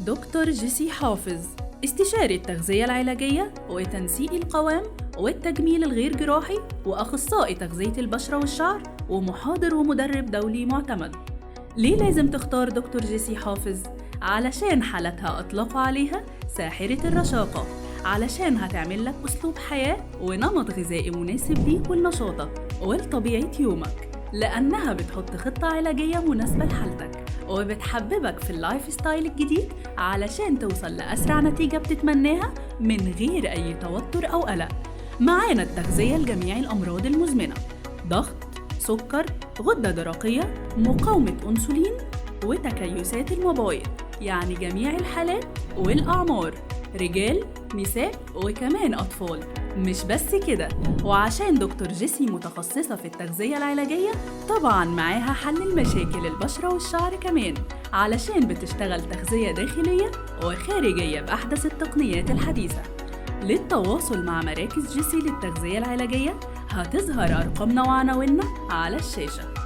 دكتور جيسي حافظ، استشاري التغذية العلاجية وتنسيق القوام والتجميل الغير جراحي، وأخصائي تغذية البشرة والشعر، ومحاضر ومدرب دولي معتمد. ليه لازم تختار دكتور جيسي حافظ؟ علشان حالتها أطلقوا عليها ساحرة الرشاقة، علشان هتعمل لك أسلوب حياة ونمط غذائي مناسب ليك ولنشاطك ولطبيعة يومك، لأنها بتحط خطة علاجية مناسبة لحالتك وبتحببك في اللايف ستايل الجديد علشان توصل لأسرع نتيجة بتتمناها من غير أي توتر أو قلق. معانا التغذية لجميع الأمراض المزمنة: ضغط، سكر، غدة درقية، مقاومة أنسولين، وتكيسات المبايض، يعني جميع الحالات والأعمار، رجال، نساء، وكمان أطفال. مش بس كده، وعشان دكتور جيسي متخصصة في التغذية العلاجية، طبعاً معاها حل المشاكل البشرة والشعر كمان، علشان بتشتغل تغذية داخلية وخارجية بأحدث التقنيات الحديثة. للتواصل مع مراكز جيسي للتغذية العلاجية هتظهر أرقامنا وعناويننا على الشاشة.